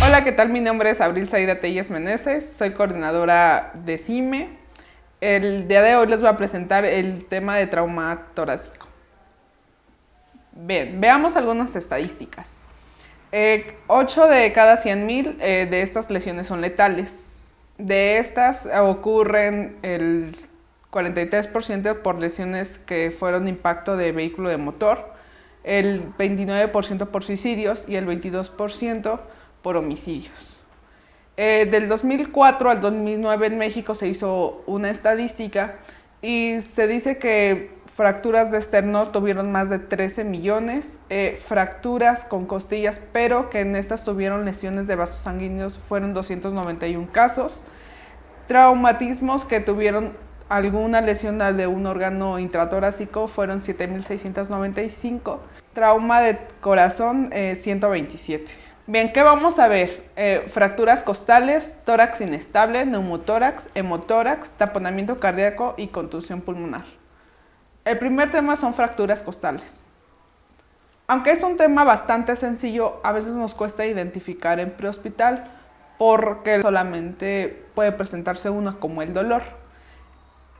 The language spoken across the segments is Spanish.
Hola, ¿qué tal? Mi nombre es Abril Saida Telles Meneses, soy coordinadora de CIME. El día de hoy les voy a presentar el tema de trauma torácico. Bien, veamos algunas estadísticas. 8 de cada 100.000 de estas lesiones son letales. De estas ocurren el 43% por lesiones que fueron impacto de vehículo de motor, el 29% por suicidios y el 22% por homicidios. Del 2004 al 2009 en México se hizo una estadística y se dice que fracturas de esterno tuvieron más de 13 millones, fracturas con costillas, pero que en estas tuvieron lesiones de vasos sanguíneos fueron 291 casos, traumatismos que tuvieron alguna lesión de un órgano intratorácico fueron 7.695, trauma de corazón 127. Bien, ¿qué vamos a ver? Fracturas costales, tórax inestable, neumotórax, hemotórax, taponamiento cardíaco y contusión pulmonar. El primer tema son fracturas costales. Aunque es un tema bastante sencillo, a veces nos cuesta identificar en prehospital porque solamente puede presentarse una como el dolor.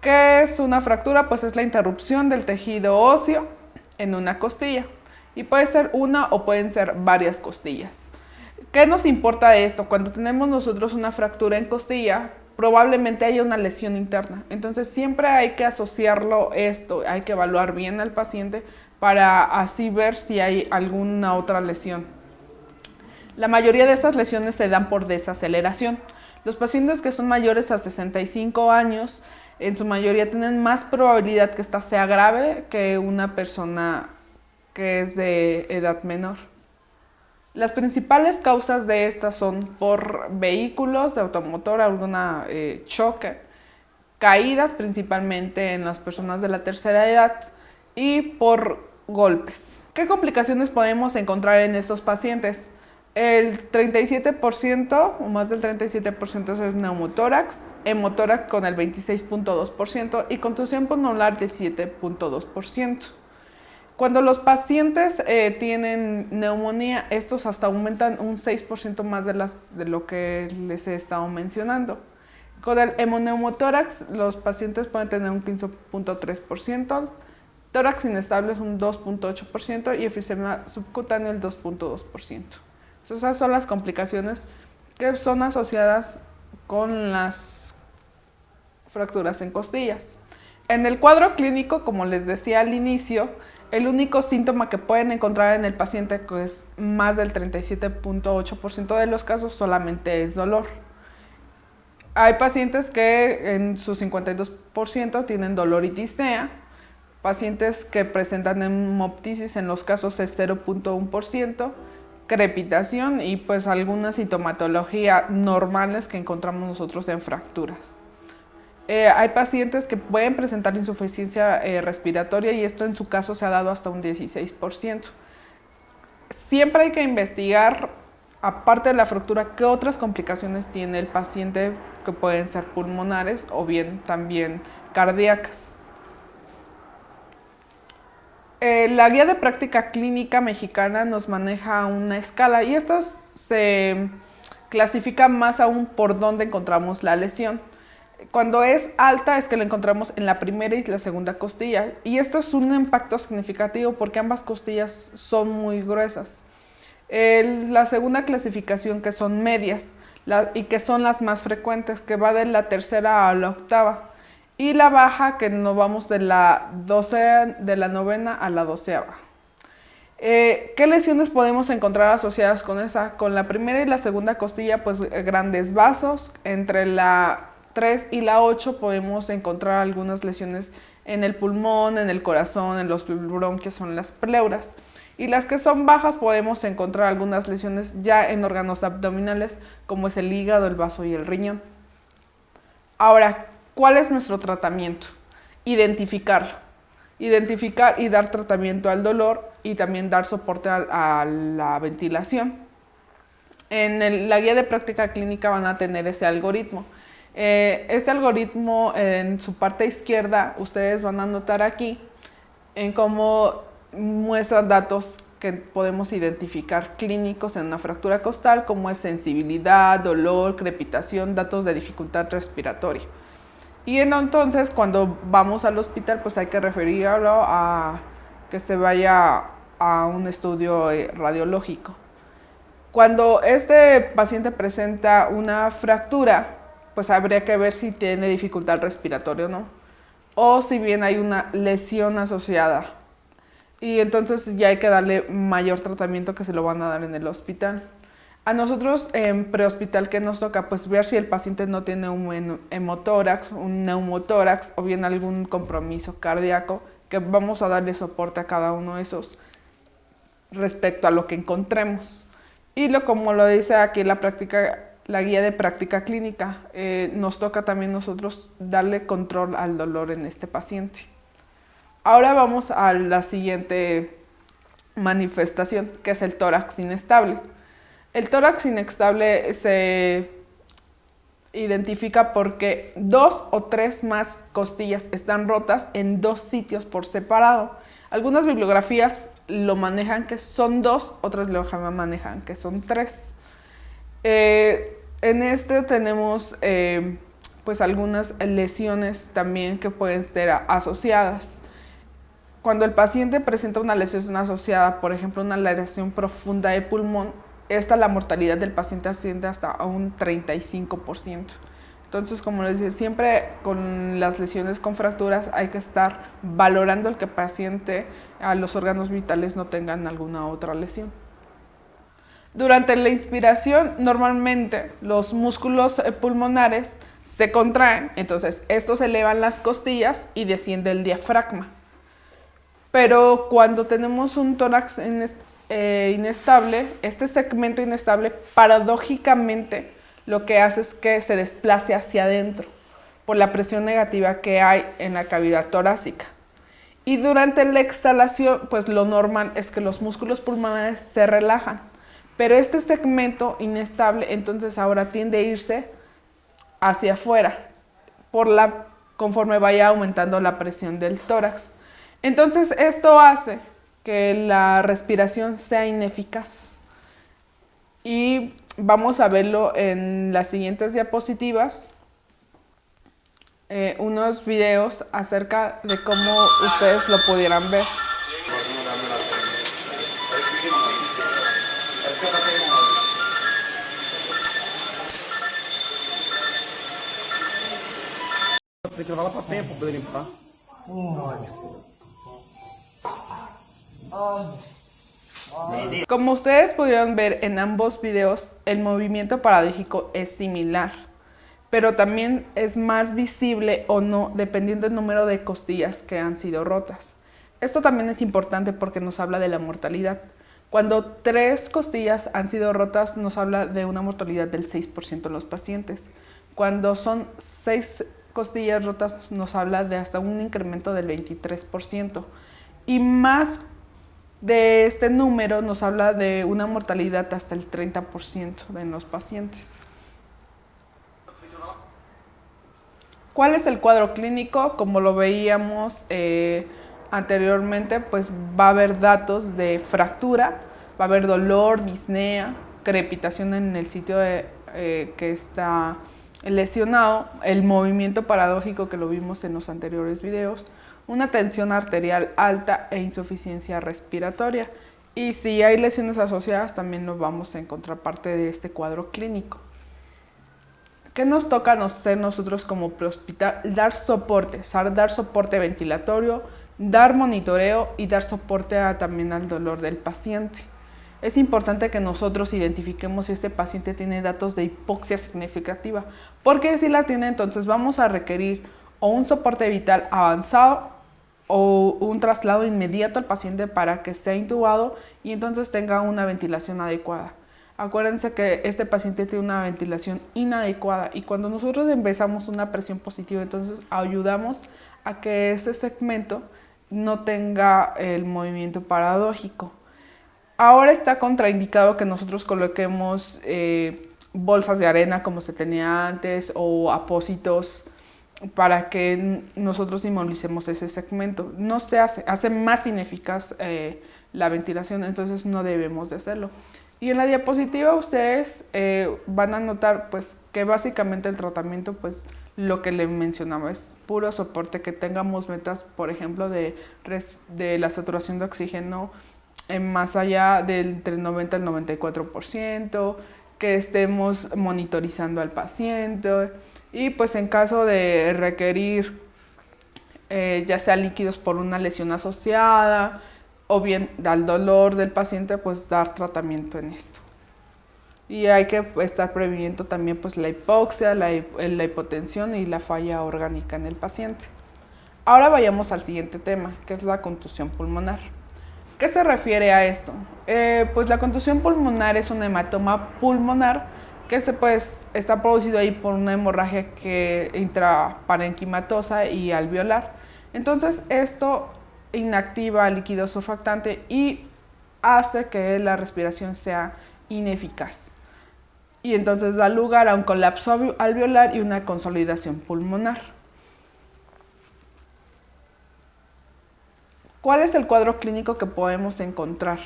¿Qué es una fractura? Pues es la interrupción del tejido óseo en una costilla y puede ser una o pueden ser varias costillas. ¿Qué nos importa esto? Cuando tenemos nosotros una fractura en costilla, probablemente haya una lesión interna. Entonces siempre hay que asociarlo esto, hay que evaluar bien al paciente para así ver si hay alguna otra lesión. La mayoría de esas lesiones se dan por desaceleración. Los pacientes que son mayores a 65 años, en su mayoría tienen más probabilidad que esta sea grave que una persona que es de edad menor. Las principales causas de estas son por vehículos de automotor, alguna choque, caídas principalmente en las personas de la tercera edad y por golpes. ¿Qué complicaciones podemos encontrar en estos pacientes? El 37% o más del 37% es neumotórax, hemotórax con el 26.2% y contusión pulmonar del 7.2%. Cuando los pacientes tienen neumonía, estos hasta aumentan un 6% más de lo que les he estado mencionando. Con el hemoneumotórax, los pacientes pueden tener un 15.3%, tórax inestable es un 2.8% y efisema subcutáneo el 2.2%. Esas son las complicaciones que son asociadas con las fracturas en costillas. En el cuadro clínico, como les decía al inicio, el único síntoma que pueden encontrar en el paciente, que es más del 37.8% de los casos, solamente es dolor. Hay pacientes que en su 52% tienen dolor y disnea, pacientes que presentan hemoptisis en los casos es 0.1%, crepitación y pues alguna sintomatología normales que encontramos nosotros en fracturas. Hay pacientes que pueden presentar insuficiencia respiratoria y esto en su caso se ha dado hasta un 16%. Siempre hay que investigar, aparte de la fractura, qué otras complicaciones tiene el paciente que pueden ser pulmonares o bien también cardíacas. La guía de práctica clínica mexicana nos maneja una escala y esto se clasifica más aún por dónde encontramos la lesión. Cuando es alta es que lo encontramos en la primera y la segunda costilla y esto es un impacto significativo porque ambas costillas son muy gruesas. La segunda clasificación, que son medias y que son las más frecuentes, que va de la tercera a la octava, y la baja, que nos vamos de la novena a la 12ª. ¿Qué lesiones podemos encontrar asociadas con esa? Con la primera y la segunda costilla, pues grandes vasos. Entre la 3 y la 8 podemos encontrar algunas lesiones en el pulmón, en el corazón, en los bronquios, son las pleuras. Y las que son bajas podemos encontrar algunas lesiones ya en órganos abdominales, como es el hígado, el vaso y el riñón. Ahora, ¿cuál es nuestro tratamiento? Identificarlo. Identificar y dar tratamiento al dolor y también dar soporte a la ventilación. En la guía de práctica clínica van a tener ese algoritmo. Este algoritmo, en su parte izquierda, ustedes van a notar aquí en cómo muestra datos que podemos identificar clínicos en una fractura costal, como es sensibilidad, dolor, crepitación, datos de dificultad respiratoria. Y entonces cuando vamos al hospital, pues hay que referirlo a que se vaya a un estudio radiológico. Cuando este paciente presenta una fractura, pues habría que ver si tiene dificultad respiratoria o no, o si bien hay una lesión asociada. Y entonces ya hay que darle mayor tratamiento, que se lo van a dar en el hospital. A nosotros en prehospital, ¿qué nos toca? Pues ver si el paciente no tiene un hemotórax, un neumotórax o bien algún compromiso cardíaco, que vamos a darle soporte a cada uno de esos respecto a lo que encontremos. Y como lo dice aquí la guía de práctica clínica, nos toca también nosotros darle control al dolor en este paciente. Ahora vamos a la siguiente manifestación, que es el tórax inestable. El tórax inestable se identifica porque 2 o 3 más costillas están rotas en 2 sitios por separado. Algunas bibliografías lo manejan que son 2, otras lo manejan que son 3. En este tenemos pues algunas lesiones también que pueden ser asociadas. Cuando el paciente presenta una lesión asociada, por ejemplo, una lesión profunda de pulmón, la mortalidad del paciente asciende hasta un 35%. Entonces, como les decía, siempre con las lesiones con fracturas hay que estar valorando el que el paciente, a los órganos vitales no tengan alguna otra lesión. Durante la inspiración, normalmente los músculos pulmonares se contraen, entonces estos elevan las costillas y desciende el diafragma. Pero cuando tenemos un tórax inestable, este segmento inestable, paradójicamente, lo que hace es que se desplace hacia adentro por la presión negativa que hay en la cavidad torácica. Y durante la exhalación, pues lo normal es que los músculos pulmonares se relajan. Pero este segmento inestable, entonces ahora tiende a irse hacia afuera, conforme vaya aumentando la presión del tórax. Entonces esto hace que la respiración sea ineficaz. Y vamos a verlo en las siguientes diapositivas, unos videos acerca de cómo ustedes lo pudieran ver. Tem que levar lá pra pé pra poder limpar. Como ustedes pudieron ver en ambos videos, el movimiento paradójico es similar, pero también es más visible o no dependiendo del número de costillas que han sido rotas. Esto también es importante porque nos habla de la mortalidad. Cuando 3 costillas han sido rotas, nos habla de una mortalidad del 6% en los pacientes. Cuando son 6 costillas rotas, nos habla de hasta un incremento del 23%. Y más de este número nos habla de una mortalidad hasta el 30% en los pacientes. ¿Cuál es el cuadro clínico? Como lo veíamos anteriormente, pues va a haber datos de fractura, va a haber dolor, disnea, crepitación en el sitio que está lesionado, el movimiento paradójico que lo vimos en los anteriores videos, una tensión arterial alta e insuficiencia respiratoria. Y si hay lesiones asociadas, también lo vamos a encontrar parte de este cuadro clínico. ¿Qué nos toca hacer nosotros como prehospital? Dar soporte ventilatorio, dar monitoreo y dar soporte también al dolor del paciente. Es importante que nosotros identifiquemos si este paciente tiene datos de hipoxia significativa, porque si la tiene, entonces vamos a requerir o un soporte vital avanzado o un traslado inmediato al paciente para que sea intubado y entonces tenga una ventilación adecuada. Acuérdense que este paciente tiene una ventilación inadecuada y cuando nosotros empezamos una presión positiva, entonces ayudamos a que ese segmento no tenga el movimiento paradójico. Ahora está contraindicado que nosotros coloquemos bolsas de arena como se tenía antes o apósitos para que nosotros inmovilicemos ese segmento. No se hace más ineficaz la ventilación, entonces no debemos de hacerlo. Y en la diapositiva ustedes van a notar pues que básicamente el tratamiento, pues lo que les mencionaba es puro soporte, que tengamos metas, por ejemplo, de la saturación de oxígeno más allá del entre el 90 al 94%, que estemos monitorizando al paciente y pues en caso de requerir ya sea líquidos por una lesión asociada o bien al dolor del paciente, pues dar tratamiento en esto. Y hay que estar previniendo también pues la hipoxia, la hipotensión y la falla orgánica en el paciente. Ahora vayamos al siguiente tema, que es la contusión pulmonar. ¿Qué se refiere a esto? Pues la contusión pulmonar es un hematoma pulmonar que está producido ahí por una hemorragia intraparenquimatosa y alveolar. Entonces esto inactiva el líquido surfactante y hace que la respiración sea ineficaz. Y entonces da lugar a un colapso alveolar y una consolidación pulmonar. ¿Cuál es el cuadro clínico que podemos encontrar?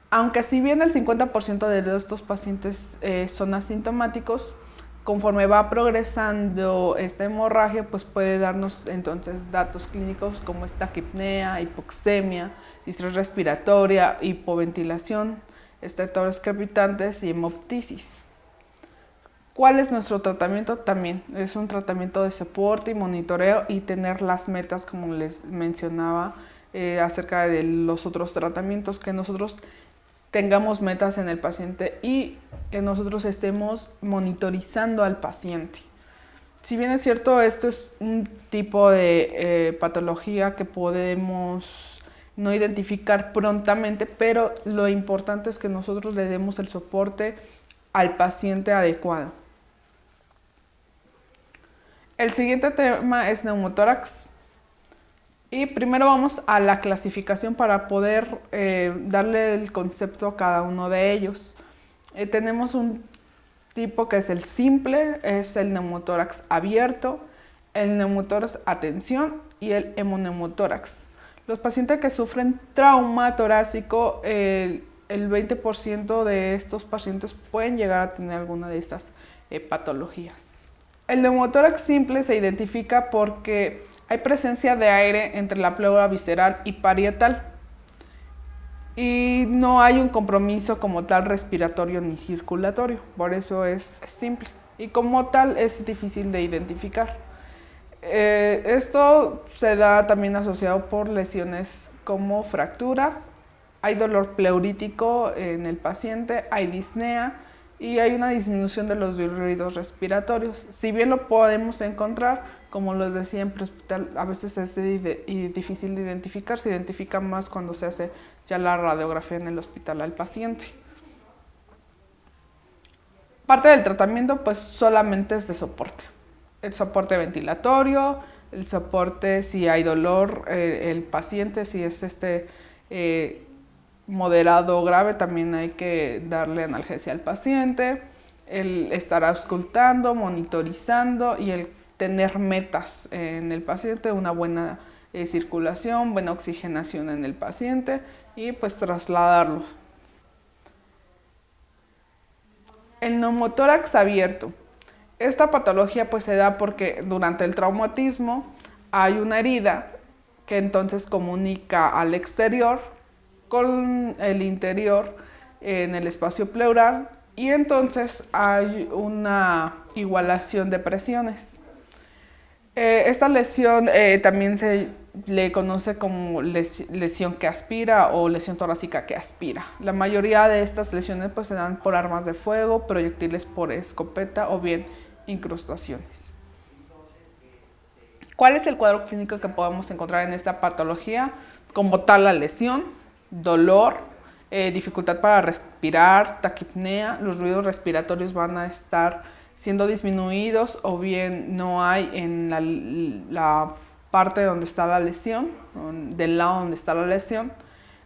Aunque si bien el 50% de estos pacientes son asintomáticos, conforme va progresando esta hemorragia, pues puede darnos entonces datos clínicos como taquipnea, hipoxemia, distrés respiratoria, hipoventilación, estertores crepitantes y hemoptisis. ¿Cuál es nuestro tratamiento? También es un tratamiento de soporte y monitoreo y tener las metas, como les mencionaba, acerca de los otros tratamientos, que nosotros tengamos metas en el paciente y que nosotros estemos monitorizando al paciente. Si bien es cierto, esto es un tipo de patología que podemos no identificar prontamente, pero lo importante es que nosotros le demos el soporte al paciente adecuado. El siguiente tema es neumotórax. Y primero vamos a la clasificación para poder darle el concepto a cada uno de ellos. Tenemos un tipo que es el simple, es el neumotórax abierto, el neumotórax a tensión y el hemoneumotórax. Los pacientes que sufren trauma torácico, el 20% de estos pacientes pueden llegar a tener alguna de estas patologías. El neumotórax simple se identifica porque hay presencia de aire entre la pleura visceral y parietal y no hay un compromiso como tal respiratorio ni circulatorio, por eso es simple y como tal es difícil de identificar. Esto se da también asociado por lesiones como fracturas, hay dolor pleurítico en el paciente, hay disnea y hay una disminución de los ruidos respiratorios. Si bien lo podemos encontrar, como les decía, en prehospital a veces es difícil de identificar, se identifica más cuando se hace ya la radiografía en el hospital al paciente. Parte del tratamiento pues solamente es de soporte. El soporte ventilatorio, el soporte si hay dolor, el paciente si es moderado o grave, también hay que darle analgesia al paciente, el estar auscultando, monitorizando y el tener metas en el paciente, una buena circulación, buena oxigenación en el paciente y pues trasladarlo. El neumotórax abierto. Esta patología pues se da porque durante el traumatismo hay una herida que entonces comunica al exterior con el interior en el espacio pleural y entonces hay una igualación de presiones. Esta lesión también se le conoce como lesión que aspira o lesión torácica que aspira. La mayoría de estas lesiones pues se dan por armas de fuego, proyectiles por escopeta o bien incrustaciones. ¿Cuál es el cuadro clínico que podemos encontrar en esta patología? Como tal, la lesión, dolor, dificultad para respirar, taquipnea, los ruidos respiratorios van a estar siendo disminuidos o bien no hay en la parte donde está la lesión, del lado donde está la lesión.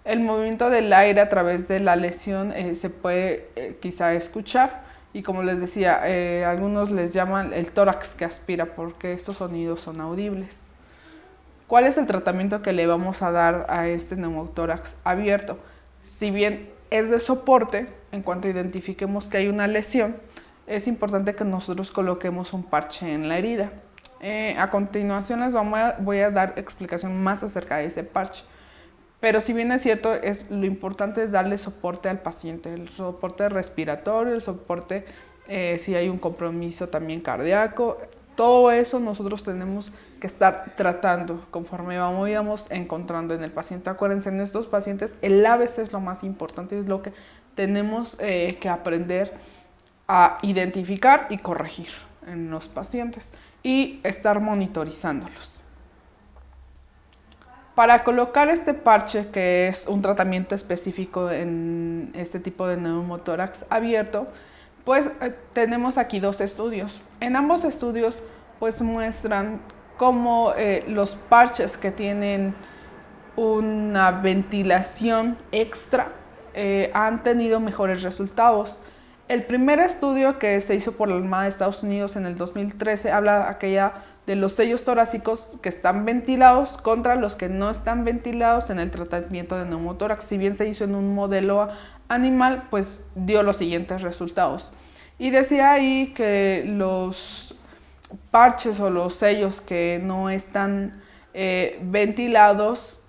El movimiento del aire a través de la lesión se puede quizá escuchar y como les decía, algunos les llaman el tórax que aspira porque estos sonidos son audibles. ¿Cuál es el tratamiento que le vamos a dar a este neumotórax abierto? Si bien es de soporte, en cuanto identifiquemos que hay una lesión, es importante que nosotros coloquemos un parche en la herida. A continuación les voy a dar explicación más acerca de ese parche. Pero si bien es cierto, lo importante es darle soporte al paciente, el soporte respiratorio, el soporte si hay un compromiso también cardíaco. Todo eso nosotros tenemos que estar tratando conforme vamos encontrando en el paciente. Acuérdense, en estos pacientes el ABC es lo más importante, es lo que tenemos que aprender a identificar y corregir en los pacientes y estar monitorizándolos. Para colocar este parche, que es un tratamiento específico en este tipo de neumotórax abierto, pues tenemos aquí dos estudios. En ambos estudios pues muestran cómo los parches que tienen una ventilación extra han tenido mejores resultados. El primer estudio, que se hizo por la Armada de Estados Unidos en el 2013, habla de los sellos torácicos que están ventilados contra los que no están ventilados en el tratamiento de neumotórax. Si bien se hizo en un modelo animal, pues dio los siguientes resultados. Y decía ahí que los parches o los sellos que no están ventilados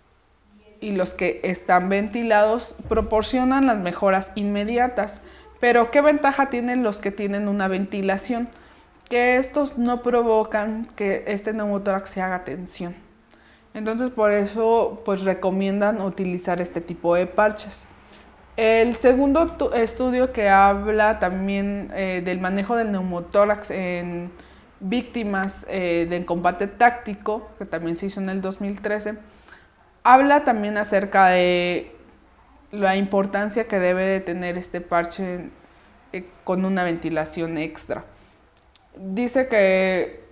y los que están ventilados proporcionan las mejoras inmediatas. Pero ¿qué ventaja tienen los que tienen una ventilación? Que estos no provocan que este neumotórax se haga tensión. Entonces por eso pues recomiendan utilizar este tipo de parches. El segundo estudio, que habla también del manejo del neumotórax en víctimas de combate táctico, que también se hizo en el 2013, habla también acerca de la importancia que debe de tener este parche con una ventilación extra. Dice que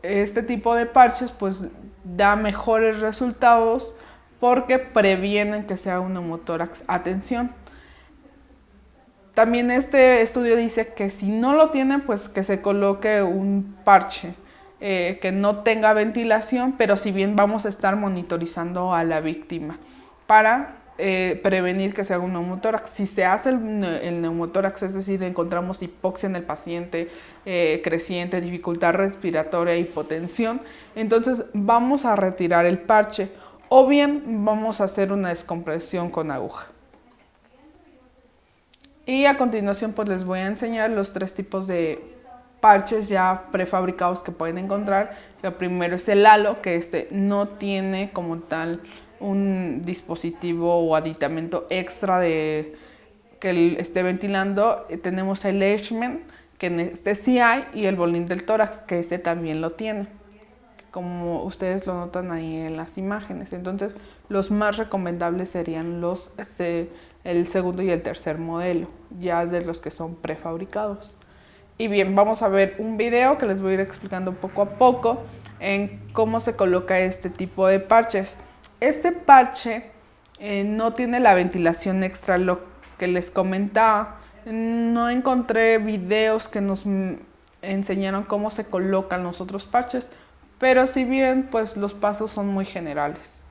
este tipo de parches pues da mejores resultados porque previenen que sea un neumotórax a tensión. También este estudio dice que si no lo tienen, pues que se coloque un parche que no tenga ventilación, pero si bien vamos a estar monitorizando a la víctima para prevenir que se haga un neumotórax. Si se hace el neumotórax, es decir, encontramos hipoxia en el paciente, creciente, dificultad respiratoria, hipotensión, entonces vamos a retirar el parche o bien vamos a hacer una descompresión con aguja. Y a continuación pues les voy a enseñar los tres tipos de parches ya prefabricados que pueden encontrar. El primero es el halo, que no tiene como tal un dispositivo o aditamento extra que esté ventilando. Tenemos el Leishman, que en este sí hay, y el bolín del tórax, que también lo tiene, como ustedes lo notan ahí en las imágenes. Entonces los más recomendables serían el segundo y el tercer modelo, ya de los que son prefabricados. Y bien, vamos a ver un video que les voy a ir explicando poco a poco en cómo se coloca este tipo de parches. Este parche no tiene la ventilación extra, lo que les comentaba. No encontré videos que nos enseñaron cómo se colocan los otros parches, pero si bien pues los pasos son muy generales.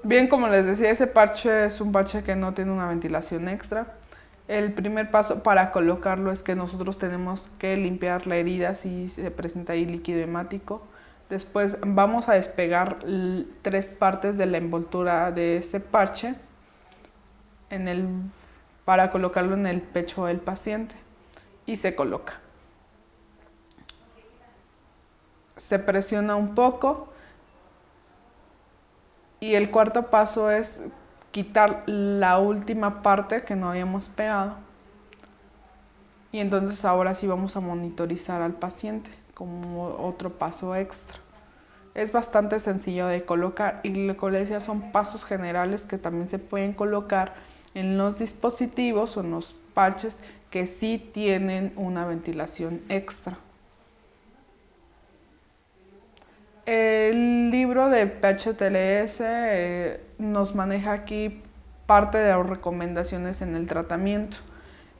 Bien, como les decía, ese parche es un parche que no tiene una ventilación extra. El primer paso para colocarlo es que nosotros tenemos que limpiar la herida si se presenta ahí líquido hemático. Después vamos a despegar 3 partes de la envoltura de ese parche para colocarlo en el pecho del paciente y se coloca. Se presiona un poco y el cuarto paso es quitar la última parte que no habíamos pegado. Y entonces ahora sí vamos a monitorizar al paciente como otro paso extra. Es bastante sencillo de colocar y como les decía, son pasos generales que también se pueden colocar en los dispositivos o en los parches que sí tienen una ventilación extra. El libro de PHTLS nos maneja aquí parte de las recomendaciones en el tratamiento.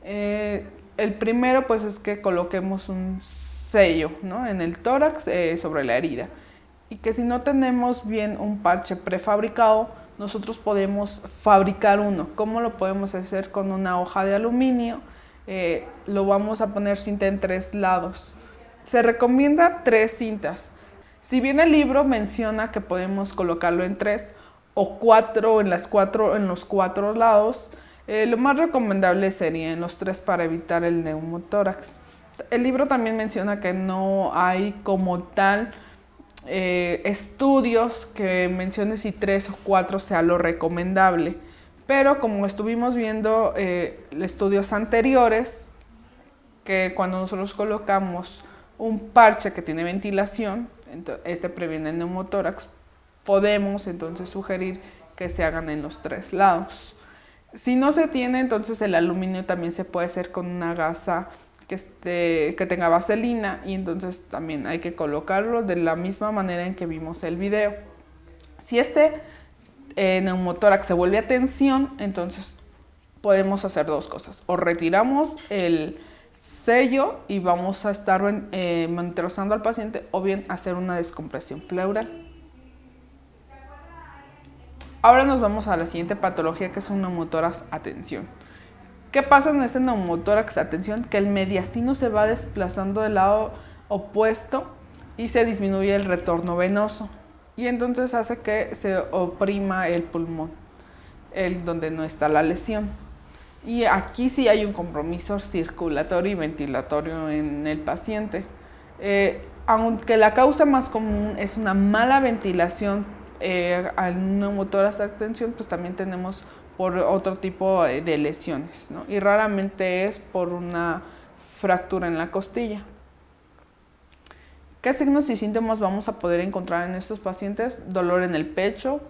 El primero pues es que coloquemos un sello, ¿no?, en el tórax sobre la herida. y que si no tenemos bien un parche prefabricado, nosotros podemos fabricar uno. ¿Cómo lo podemos hacer? Con una hoja de aluminio. Lo vamos a poner cinta en 3 lados. Se recomienda 3 cintas. Si bien el libro menciona que podemos colocarlo en 3 o 4 en los 4 lados, lo más recomendable sería en los 3 para evitar el neumotórax. El libro también menciona que no hay como tal estudios que mencionen si 3 o 4 sea lo recomendable, pero como estuvimos viendo estudios anteriores, que cuando nosotros colocamos un parche que tiene ventilación, este previene el neumotórax, podemos entonces sugerir que se hagan en los 3 lados. Si no se tiene, entonces el aluminio también se puede hacer con una gasa que tenga vaselina, y entonces también hay que colocarlo de la misma manera en que vimos el video. Si este neumotórax se vuelve a tensión, entonces podemos hacer 2 cosas: o retiramos el sello y vamos a estar monitorizando al paciente, o bien hacer una descompresión pleural. Ahora nos vamos a la siguiente patología, que es un neumotórax a tensión. ¿Qué pasa en este neumotórax a tensión? Que el mediastino se va desplazando del lado opuesto y se disminuye el retorno venoso, y entonces hace que se oprima el pulmón, donde no está la lesión. Y aquí sí hay un compromiso circulatorio y ventilatorio en el paciente. Aunque la causa más común es una mala ventilación al neumotórax a tensión, pues también tenemos por otro tipo de lesiones, ¿no? Y raramente es por una fractura en la costilla. ¿Qué signos y síntomas vamos a poder encontrar en estos pacientes? Dolor en el pecho,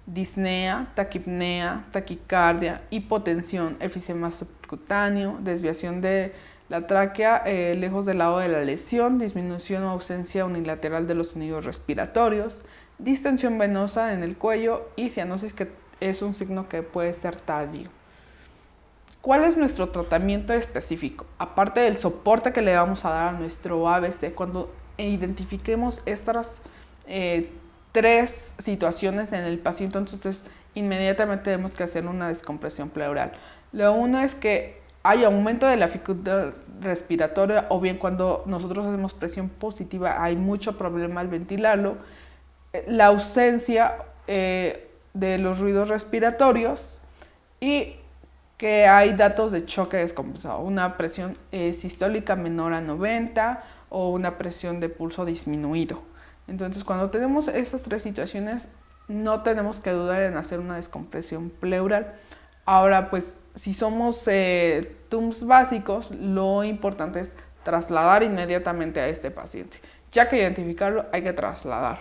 disnea, taquipnea, taquicardia, hipotensión, efisema subcutáneo, desviación de la tráquea lejos del lado de la lesión, disminución o ausencia unilateral de los sonidos respiratorios, distensión venosa en el cuello y cianosis, que es un signo que puede ser tardío. ¿Cuál es nuestro tratamiento específico? Aparte del soporte que le vamos a dar a nuestro ABC, cuando identifiquemos estas 3 situaciones en el paciente, entonces inmediatamente tenemos que hacer una descompresión pleural. Lo uno es que hay aumento de la dificultad respiratoria, o bien cuando nosotros hacemos presión positiva hay mucho problema al ventilarlo, la ausencia de los ruidos respiratorios, y que hay datos de choque descompensado, una presión sistólica menor a 90 o una presión de pulso disminuido. Entonces, cuando tenemos estas 3 situaciones, no tenemos que dudar en hacer una descompresión pleural. Ahora, pues, si somos TUMS básicos, lo importante es trasladar inmediatamente a este paciente. Ya que identificarlo, hay que trasladar.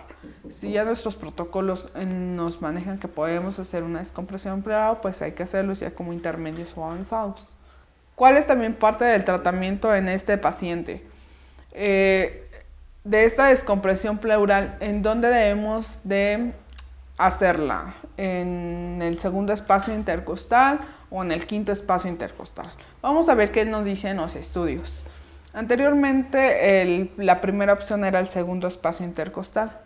Si ya nuestros protocolos nos manejan que podemos hacer una descompresión pleural, pues hay que hacerlo ya como intermedios o avanzados. ¿Cuál es también parte del tratamiento en este paciente? De esta descompresión pleural, ¿en dónde debemos de hacerla? ¿En el segundo espacio intercostal o en el quinto espacio intercostal? Vamos a ver qué nos dicen los estudios. Anteriormente, la primera opción era el segundo espacio intercostal.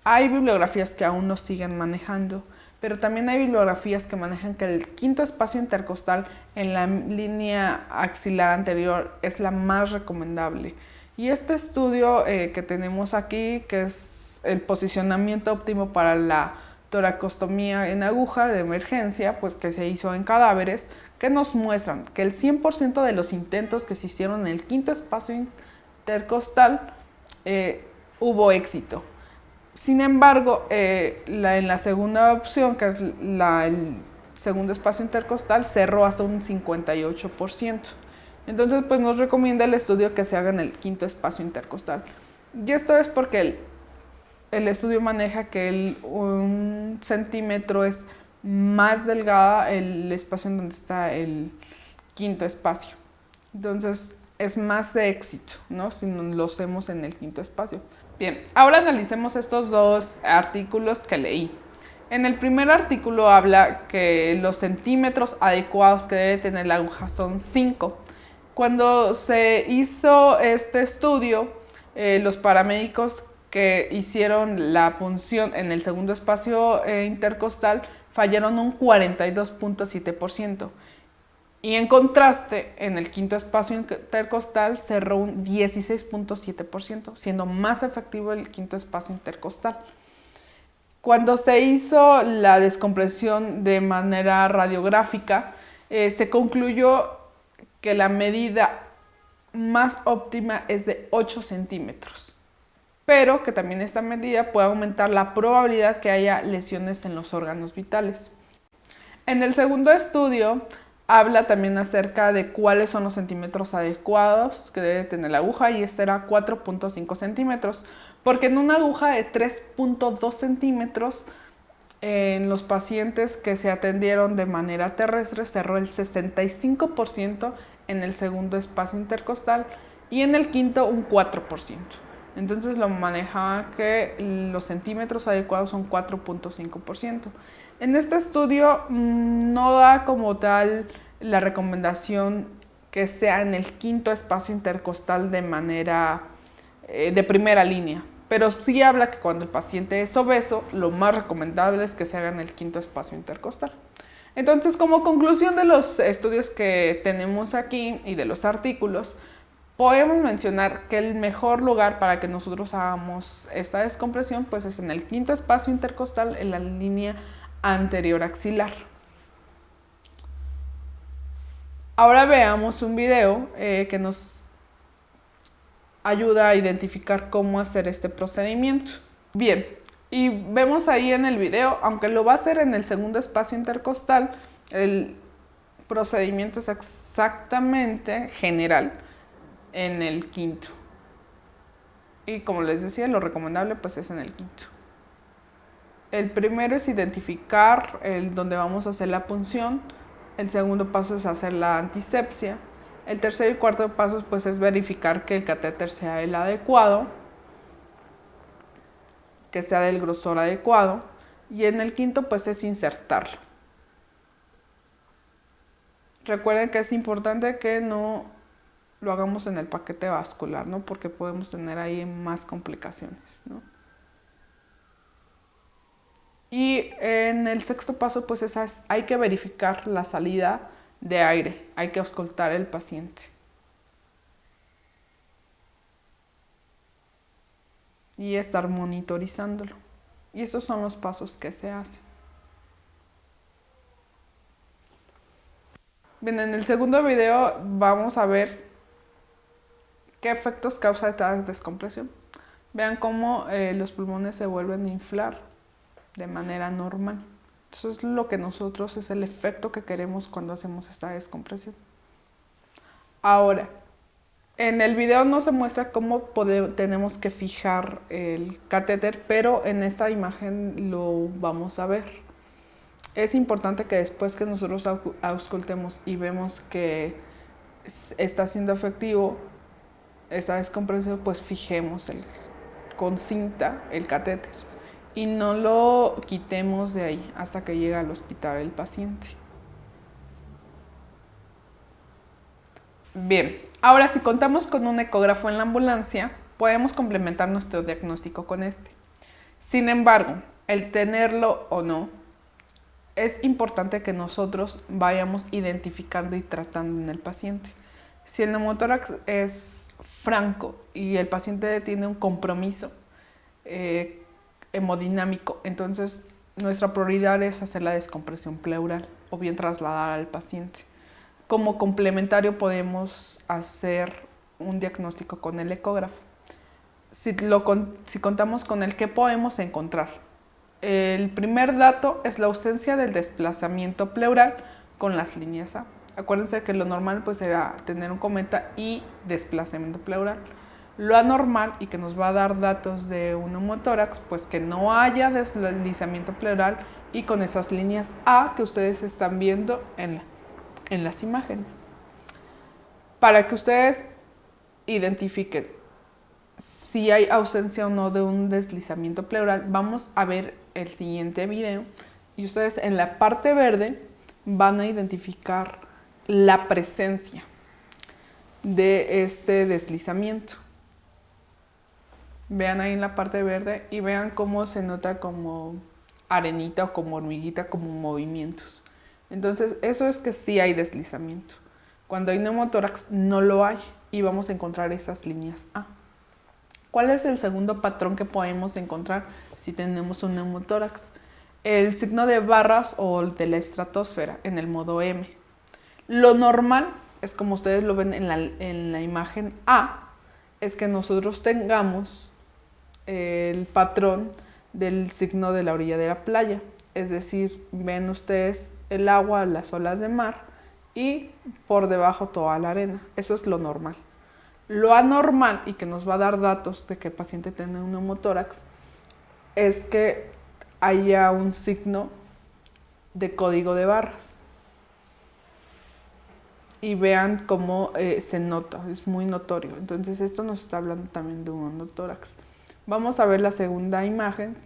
Hay bibliografías que aún no siguen manejando, pero también hay bibliografías que manejan que el quinto espacio intercostal en la línea axilar anterior es la más recomendable. Y este estudio que tenemos aquí, que es el posicionamiento óptimo para la toracostomía en aguja de emergencia, pues que se hizo en cadáveres, que nos muestran que el 100% de los intentos que se hicieron en el quinto espacio intercostal hubo éxito. Sin embargo, en la segunda opción, que es el segundo espacio intercostal, cerró hasta un 58%. Entonces, pues nos recomienda el estudio que se haga en el quinto espacio intercostal. Y esto es porque el estudio maneja que 1 centímetro es más delgada el espacio en donde está el quinto espacio. Entonces, es más de éxito, ¿no? Si lo hacemos en el quinto espacio. Bien, ahora analicemos estos 2 artículos que leí. En el primer artículo habla que los centímetros adecuados que debe tener la aguja son 5. Cuando se hizo este estudio, los paramédicos que hicieron la punción en el segundo espacio intercostal fallaron un 42.7%. Y en contraste, en el quinto espacio intercostal cerró un 16.7%, siendo más efectivo el quinto espacio intercostal. Cuando se hizo la descompresión de manera radiográfica, se concluyó que la medida más óptima es de 8 centímetros, pero que también esta medida puede aumentar la probabilidad que haya lesiones en los órganos vitales. En el segundo estudio habla también acerca de cuáles son los centímetros adecuados que debe tener la aguja, y este era 4.5 centímetros, porque en una aguja de 3.2 centímetros en los pacientes que se atendieron de manera terrestre cerró el 65% en el segundo espacio intercostal y en el quinto un 4%. Entonces lo manejaba que los centímetros adecuados son 4.5%. En este estudio no da como tal la recomendación que sea en el quinto espacio intercostal de manera de primera línea, pero sí habla que cuando el paciente es obeso, lo más recomendable es que se haga en el quinto espacio intercostal. Entonces, como conclusión de los estudios que tenemos aquí y de los artículos, podemos mencionar que el mejor lugar para que nosotros hagamos esta descompresión pues es en el quinto espacio intercostal, en la línea anterior axilar. Ahora veamos un video que nos ayuda a identificar cómo hacer este procedimiento. Bien, y vemos ahí en el video, aunque lo va a hacer en el segundo espacio intercostal, el procedimiento es exactamente general en el quinto. Y como les decía, lo recomendable pues es en el quinto. El primero es identificar donde vamos a hacer la punción. El segundo paso es hacer la antisepsia. El tercer y cuarto paso pues es verificar que el catéter sea el adecuado, que sea del grosor adecuado. Y en el quinto pues es insertarlo. Recuerden que es importante que no lo hagamos en el paquete vascular, ¿no? Porque podemos tener ahí más complicaciones, ¿no? Y en el sexto paso, pues hay que verificar la salida de aire, hay que auscultar al paciente. Y estar monitorizándolo. Y esos son los pasos que se hacen. Bien, en el segundo video vamos a ver qué efectos causa esta descompresión. Vean cómo los pulmones se vuelven a inflar de manera normal. Eso es lo que nosotros, es el efecto que queremos cuando hacemos esta descompresión. Ahora, en el video no se muestra cómo tenemos que fijar el catéter, pero en esta imagen lo vamos a ver. Es importante que después que nosotros auscultemos y vemos que está siendo efectivo esta descompresión, pues fijemos con cinta el catéter y no lo quitemos de ahí hasta que llegue al hospital el paciente. Bien, ahora si contamos con un ecógrafo en la ambulancia, podemos complementar nuestro diagnóstico con este. Sin embargo, el tenerlo o no, es importante que nosotros vayamos identificando y tratando en el paciente. Si el neumotórax es franco y el paciente tiene un compromiso hemodinámico, entonces nuestra prioridad es hacer la descompresión pleural o bien trasladar al paciente. Como complementario podemos hacer un diagnóstico con el ecógrafo. Si contamos con el, ¿qué podemos encontrar? El primer dato es la ausencia del desplazamiento pleural con las líneas A. Acuérdense que lo normal pues era tener un cometa y desplazamiento pleural. Lo anormal, y que nos va a dar datos de un neumotórax, pues que no haya deslizamiento pleural y con esas líneas A que ustedes están viendo en las imágenes. Para que ustedes identifiquen si hay ausencia o no de un deslizamiento pleural, vamos a ver el siguiente video y ustedes en la parte verde van a identificar la presencia de este deslizamiento. Vean ahí en la parte verde y vean cómo se nota como arenita o como hormiguita, como movimientos. Entonces, eso es que sí hay deslizamiento. Cuando hay neumotórax no lo hay y vamos a encontrar esas líneas A. ¿Cuál es el segundo patrón que podemos encontrar si tenemos un neumotórax? El signo de barras o de la estratosfera en el modo M. Lo normal es, como ustedes lo ven en la imagen A, es que nosotros tengamos el patrón del signo de la orilla de la playa. Es decir, ven ustedes el agua, las olas de mar y por debajo toda la arena. Eso es lo normal. Lo anormal, y que nos va a dar datos de que el paciente tiene un neumotórax, es que haya un signo de código de barras. Y vean cómo se nota, es muy notorio. Entonces esto nos está hablando también de un neumotórax. Vamos a ver la segunda imagen,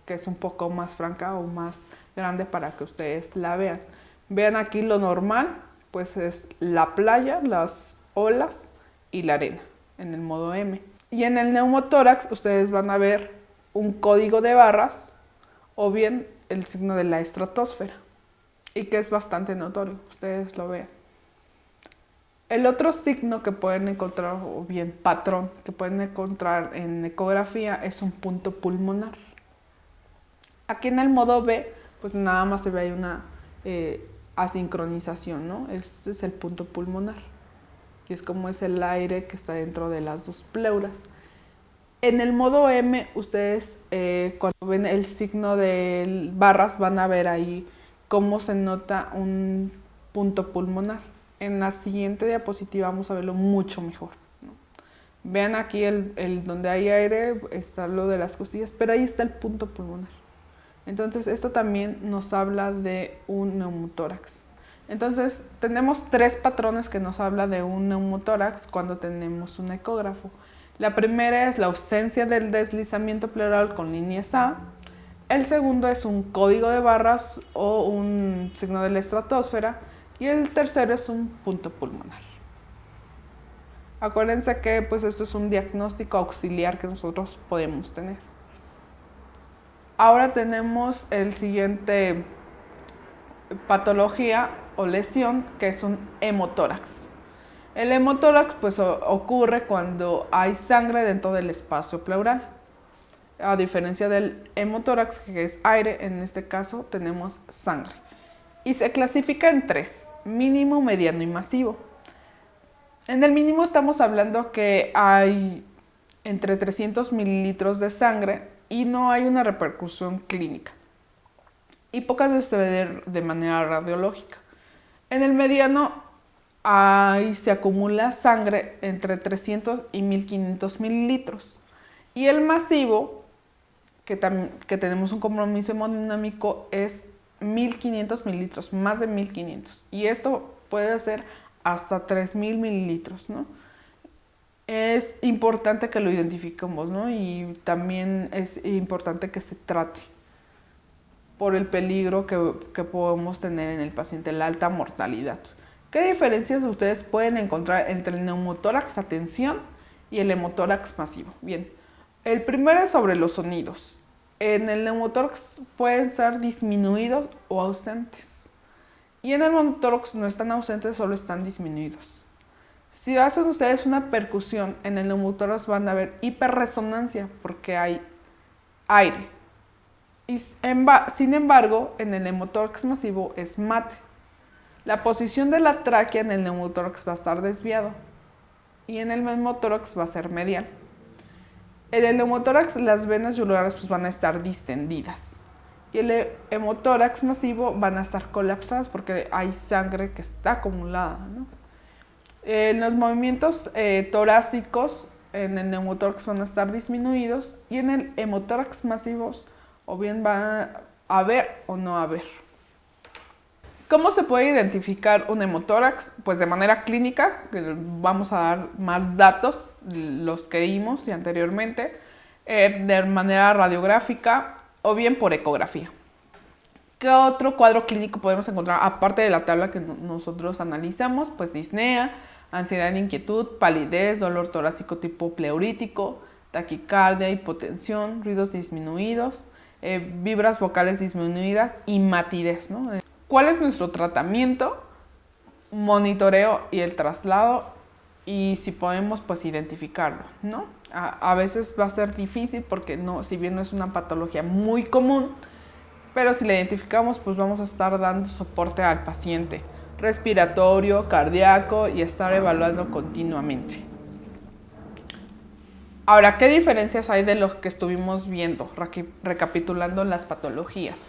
que es un poco más franca o más grande para que ustedes la vean. Vean aquí lo normal, pues es la playa, las olas y la arena, en el modo M. Y en el neumotórax ustedes van a ver un código de barras o bien el signo de la estratosfera, y que es bastante notorio, ustedes lo vean. El otro signo que pueden encontrar, o bien patrón, que pueden encontrar en ecografía es un punto pulmonar. Aquí en el modo B, pues nada más se ve ahí una asincronización, ¿no? Este es el punto pulmonar. Y es como es el aire que está dentro de las dos pleuras. En el modo M, ustedes cuando ven el signo de barras van a ver ahí cómo se nota un punto pulmonar. En la siguiente diapositiva vamos a verlo mucho mejor, ¿no? Vean aquí donde hay aire, está lo de las costillas, pero ahí está el punto pulmonar. Entonces esto también nos habla de un neumotórax. Entonces tenemos tres patrones que nos habla de un neumotórax cuando tenemos un ecógrafo. La primera es la ausencia del deslizamiento pleural con líneas A. El segundo es un código de barras o un signo de la estratosfera. Y el tercero es un punto pulmonar. Acuérdense que pues esto es un diagnóstico auxiliar que nosotros podemos tener. Ahora tenemos el siguiente patología o lesión, que es un hemotórax. El hemotórax pues ocurre cuando hay sangre dentro del espacio pleural. A diferencia del hemotórax, que es aire, en este caso tenemos sangre. Y se clasifica en tres: mínimo, mediano y masivo. En el mínimo estamos hablando que hay entre 300 mililitros de sangre y no hay una repercusión clínica. Y pocas veces se ve de manera radiológica. En el mediano se acumula sangre entre 300 y 1500 mililitros. Y el masivo, que tenemos un compromiso hemodinámico, es 1500 mililitros, más de 1500. Y esto puede ser hasta 3000 mililitros, ¿no? Es importante que lo identifiquemos, ¿no? Y también es importante que se trate por el peligro que podemos tener en el paciente, la alta mortalidad. ¿Qué diferencias ustedes pueden encontrar entre el neumotórax a tensión y el hemotórax masivo? Bien, el primero es sobre los sonidos. En el neumotórax pueden ser disminuidos o ausentes. Y en el neumotórax no están ausentes, solo están disminuidos. Si hacen ustedes una percusión, en el neumotórax van a ver hiperresonancia porque hay aire. Y sin embargo, en el neumotórax masivo es mate. La posición de la tráquea en el neumotórax va a estar desviado y en el neumotórax va a ser medial. En el neumotórax las venas yugulares pues van a estar distendidas y el hemotórax masivo van a estar colapsadas porque hay sangre que está acumulada, ¿no? Los movimientos torácicos en el neumotórax van a estar disminuidos y en el hemotórax masivos o bien van a haber o no haber. ¿Cómo se puede identificar un hemotórax? Pues de manera clínica, vamos a dar más datos, los que dimos anteriormente, de manera radiográfica o bien por ecografía. ¿Qué otro cuadro clínico podemos encontrar aparte de la tabla que nosotros analizamos? Pues disnea, ansiedad e inquietud, palidez, dolor torácico tipo pleurítico, taquicardia, hipotensión, ruidos disminuidos, vibras vocales disminuidas y matidez, ¿no? ¿Cuál es nuestro tratamiento? Monitoreo y el traslado, y si podemos, pues identificarlo, ¿no? A veces va a ser difícil porque no, si bien no es una patología muy común, pero si la identificamos, pues vamos a estar dando soporte al paciente respiratorio, cardíaco y estar evaluando continuamente. Ahora, ¿qué diferencias hay de lo que estuvimos viendo, recapitulando las patologías?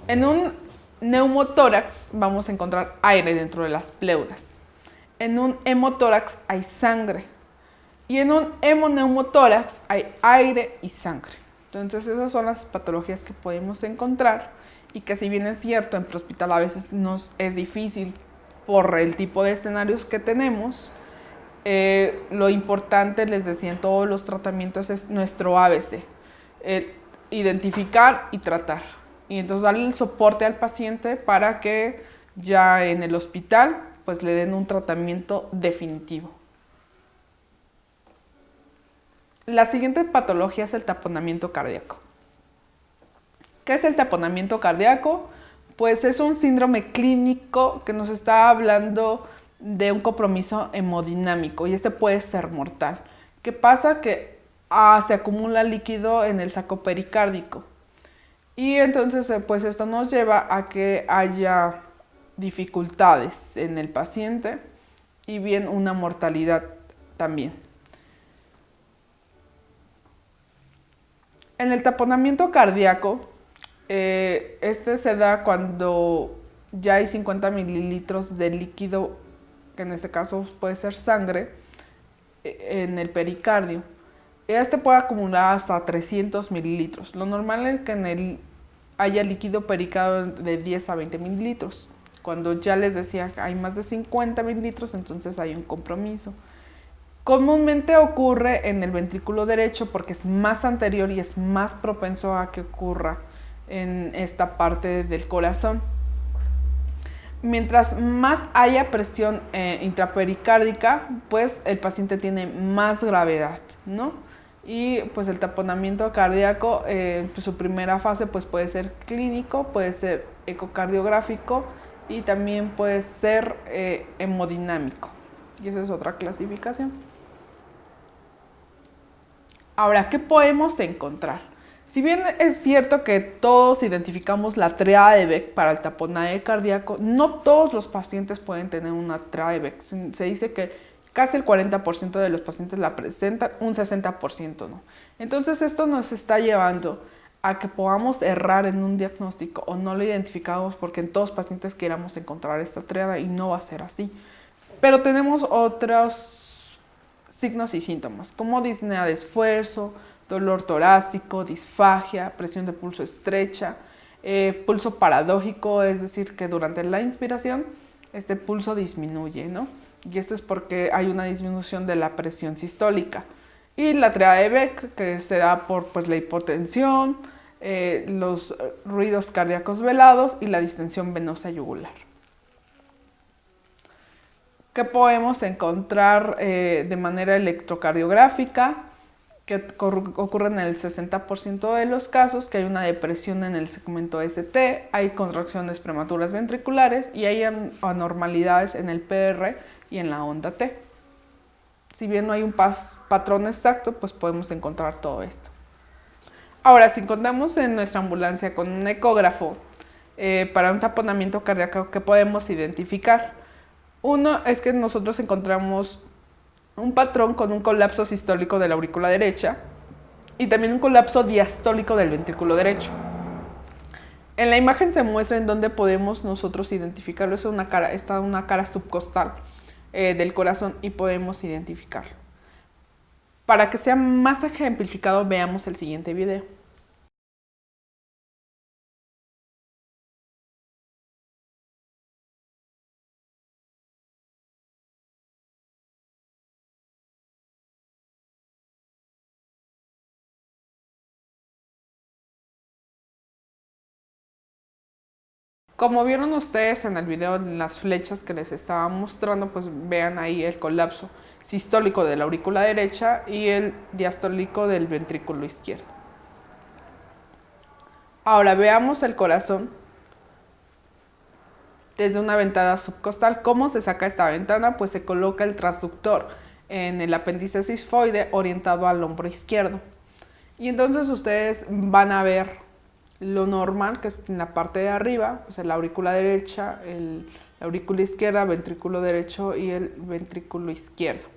En un neumotórax vamos a encontrar aire dentro de las pleuras. En un hemotórax hay sangre. Y en un hemoneumotórax hay aire y sangre. Entonces esas son las patologías que podemos encontrar y que, si bien es cierto, en prehospital a veces nos es difícil por el tipo de escenarios que tenemos, lo importante, les decía, en todos los tratamientos es nuestro ABC, identificar y tratar. Y entonces darle el soporte al paciente para que ya en el hospital pues le den un tratamiento definitivo. La siguiente patología es el taponamiento cardíaco. ¿Qué es el taponamiento cardíaco? Pues es un síndrome clínico que nos está hablando de un compromiso hemodinámico, y este puede ser mortal. ¿Qué pasa? Que se acumula líquido en el saco pericárdico, y entonces pues esto nos lleva a que haya dificultades en el paciente y bien una mortalidad también. En el taponamiento cardíaco, este se da cuando ya hay 50 mililitros de líquido, que en este caso puede ser sangre, en el pericardio. Este puede acumular hasta 300 mililitros. Lo normal es que haya líquido pericardio de 10 a 20 mililitros. Cuando ya les decía que hay más de 50 mililitros, entonces hay un compromiso. Comúnmente ocurre en el ventrículo derecho porque es más anterior y es más propenso a que ocurra en esta parte del corazón. Mientras más haya presión intrapericárdica, pues el paciente tiene más gravedad, ¿no? Y pues el taponamiento cardíaco, pues su primera fase pues puede ser clínico, puede ser ecocardiográfico y también puede ser hemodinámico. Y esa es otra clasificación. Ahora, ¿qué podemos encontrar? Si bien es cierto que todos identificamos la triada de Beck para el taponaje cardíaco, no todos los pacientes pueden tener una triada de Beck. Se dice que casi el 40% de los pacientes la presentan, un 60% no. Entonces esto nos está llevando a que podamos errar en un diagnóstico o no lo identificamos porque en todos los pacientes queramos encontrar esta triada, y no va a ser así. Pero tenemos otros signos y síntomas como disnea de esfuerzo, dolor torácico, disfagia, presión de pulso estrecha, pulso paradójico, es decir, que durante la inspiración este pulso disminuye, ¿no? Y esto es porque hay una disminución de la presión sistólica. Y la triada de Beck, que se da por pues, la hipotensión, los ruidos cardíacos velados y la distensión venosa yugular. ¿Qué podemos encontrar de manera electrocardiográfica? Que ocurre en el 60% de los casos, que hay una depresión en el segmento ST, hay contracciones prematuras ventriculares y hay anormalidades en el PR y en la onda T. Si bien no hay un patrón exacto, pues podemos encontrar todo esto. Ahora, si contamos en nuestra ambulancia con un ecógrafo para un taponamiento cardíaco, ¿qué podemos identificar? Uno es que nosotros encontramos un patrón con un colapso sistólico de la aurícula derecha y también un colapso diastólico del ventrículo derecho. En la imagen se muestra en dónde podemos nosotros identificarlo. Está una cara subcostal del corazón y podemos identificarlo. Para que sea más ejemplificado, veamos el siguiente video. Como vieron ustedes en el video, en las flechas que les estaba mostrando, pues vean ahí el colapso sistólico de la aurícula derecha y el diastólico del ventrículo izquierdo. Ahora veamos el corazón desde una ventana subcostal. ¿Cómo se saca esta ventana? Pues se coloca el transductor en el apéndice sigmoide orientado al hombro izquierdo. Y entonces ustedes van a ver lo normal, que es en la parte de arriba, pues la aurícula derecha, la aurícula izquierda, ventrículo derecho y el ventrículo izquierdo.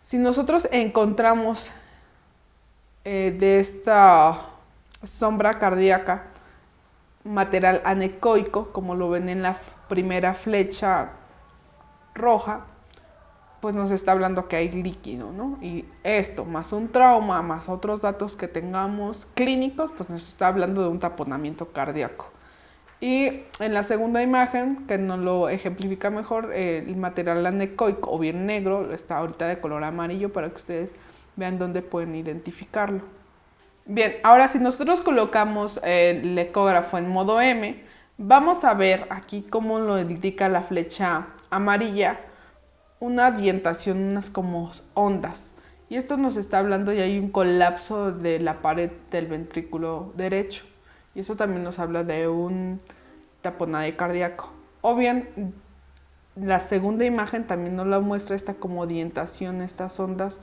Si nosotros encontramos de esta sombra cardíaca material anecoico, como lo ven en la primera flecha roja, pues nos está hablando que hay líquido, ¿no? Y esto, más un trauma, más otros datos que tengamos clínicos, pues nos está hablando de un taponamiento cardíaco. Y en la segunda imagen, que nos lo ejemplifica mejor, el material anecoico, o bien negro, está ahorita de color amarillo para que ustedes vean dónde pueden identificarlo. Bien, ahora si nosotros colocamos el ecógrafo en modo M, vamos a ver aquí cómo lo indica la flecha amarilla, una orientación, unas como ondas. Y esto nos está hablando y hay un colapso de la pared del ventrículo derecho. Y eso también nos habla de un taponaje cardíaco. O bien, la segunda imagen también nos la muestra esta como orientación, estas ondas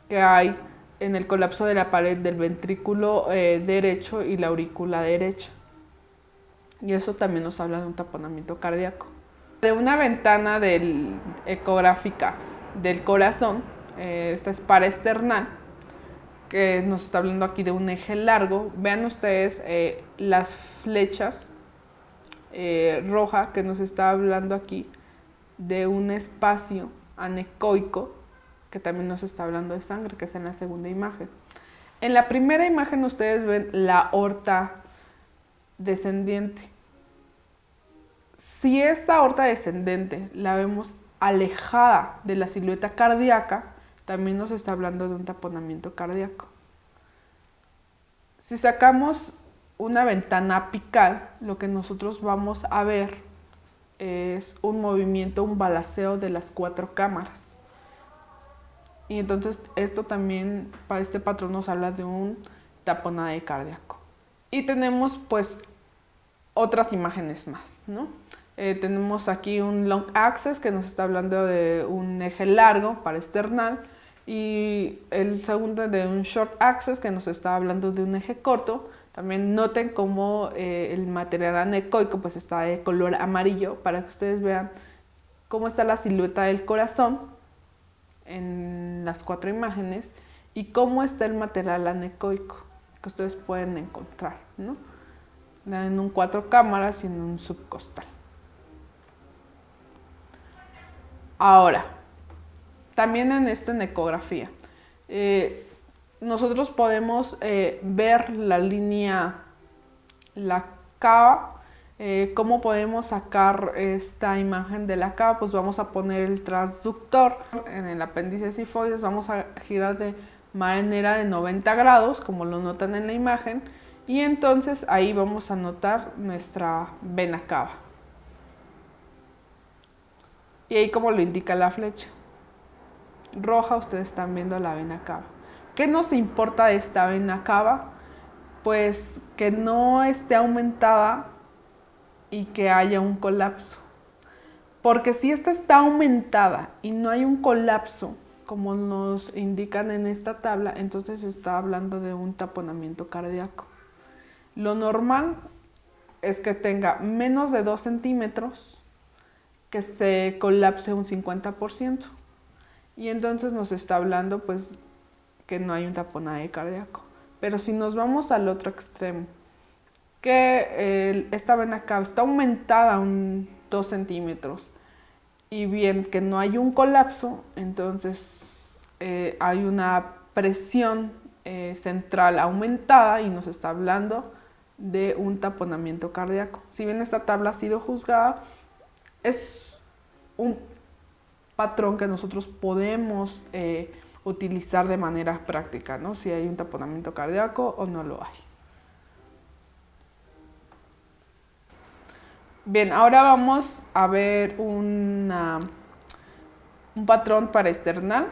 que hay en el colapso de la pared del ventrículo derecho y la aurícula derecha. Y eso también nos habla de un taponamiento cardíaco. De una ventana ecográfica del corazón, esta es paraesternal, que nos está hablando aquí de un eje largo. Vean ustedes las flechas roja que nos está hablando aquí de un espacio anecoico, que también nos está hablando de sangre, que es en la segunda imagen. En la primera imagen ustedes ven la aorta descendiente. Si esta aorta descendente la vemos alejada de la silueta cardíaca, también nos está hablando de un taponamiento cardíaco. Si sacamos una ventana apical, lo que nosotros vamos a ver es un movimiento, un balaseo de las 4 cámaras. Y entonces esto también, para este patrón, nos habla de un taponaje cardíaco. Y tenemos pues otras imágenes más, ¿no? Tenemos aquí un long axis que nos está hablando de un eje largo paraesternal y el segundo de un short axis que nos está hablando de un eje corto. También noten cómo el material anecoico pues está de color amarillo para que ustedes vean cómo está la silueta del corazón en las 4 imágenes y cómo está el material anecoico que ustedes pueden encontrar, ¿no? En un 4 cámaras y en un subcostal. Ahora, también en ecografía, nosotros podemos ver la línea, la cava. ¿Cómo podemos sacar esta imagen de la cava? Pues vamos a poner el transductor en el apéndice sigmoides, vamos a girar de manera de 90 grados, como lo notan en la imagen, y entonces ahí vamos a notar nuestra vena cava. Y ahí, como lo indica la flecha roja, ustedes están viendo la vena cava. ¿Qué nos importa de esta vena cava? Pues que no esté aumentada y que haya un colapso. Porque si esta está aumentada y no hay un colapso, como nos indican en esta tabla, entonces se está hablando de un taponamiento cardíaco. Lo normal es que tenga menos de 2 centímetros, que se colapse un 50%. Y entonces nos está hablando pues que no hay un taponaje cardíaco. Pero si nos vamos al otro extremo, que esta vena cava está aumentada un 2 centímetros y bien que no hay un colapso, entonces hay una presión central aumentada y nos está hablando de un taponamiento cardíaco. Si bien esta tabla ha sido juzgada, es un patrón que nosotros podemos utilizar de manera práctica, ¿no? Si hay un taponamiento cardíaco o no lo hay. Bien, ahora vamos a ver un patrón para external.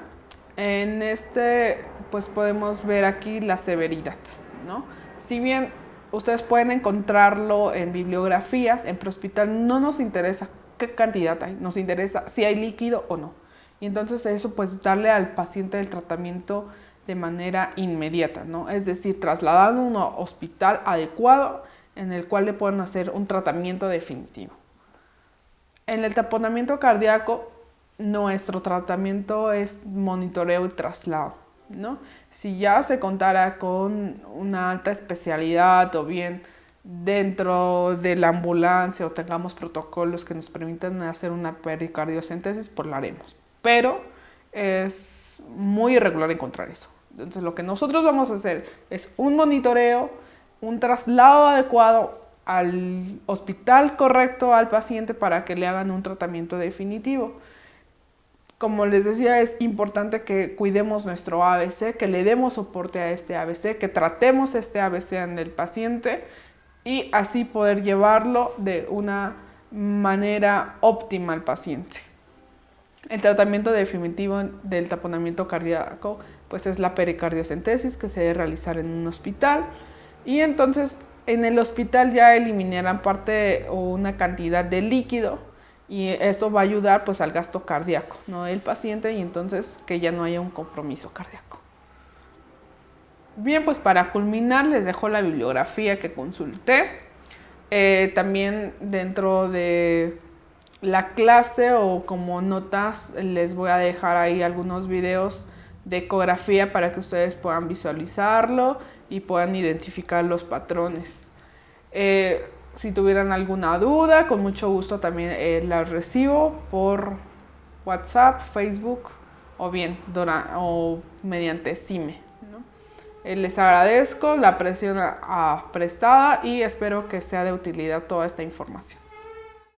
En este, pues podemos ver aquí la severidad, ¿no? Si bien ustedes pueden encontrarlo en bibliografías, en prehospital no nos interesa qué cantidad hay, nos interesa si hay líquido o no. Y entonces eso, pues darle al paciente el tratamiento de manera inmediata, ¿no? Es decir, trasladando a un hospital adecuado en el cual le puedan hacer un tratamiento definitivo. En el taponamiento cardíaco, nuestro tratamiento es monitoreo y traslado, ¿no? Si ya se contara con una alta especialidad o bien dentro de la ambulancia o tengamos protocolos que nos permitan hacer una pericardiocentesis, pues lo haremos. Pero es muy irregular encontrar eso. Entonces lo que nosotros vamos a hacer es un monitoreo, un traslado adecuado al hospital correcto al paciente para que le hagan un tratamiento definitivo. Como les decía, es importante que cuidemos nuestro ABC, que le demos soporte a este ABC, que tratemos este ABC en el paciente y así poder llevarlo de una manera óptima al paciente. El tratamiento definitivo del taponamiento cardíaco pues es la pericardiocentesis que se debe realizar en un hospital y entonces en el hospital ya eliminarán parte o una cantidad de líquido y esto va a ayudar pues al gasto cardíaco, ¿no? del paciente y entonces que ya no haya un compromiso cardíaco. Bien, pues para culminar les dejo la bibliografía que consulté. También dentro de la clase o como notas les voy a dejar ahí algunos videos de ecografía para que ustedes puedan visualizarlo y puedan identificar los patrones. Si tuvieran alguna duda, con mucho gusto también las recibo por WhatsApp, Facebook o bien o mediante CIME, ¿no? Les agradezco la atención prestada y espero que sea de utilidad toda esta información.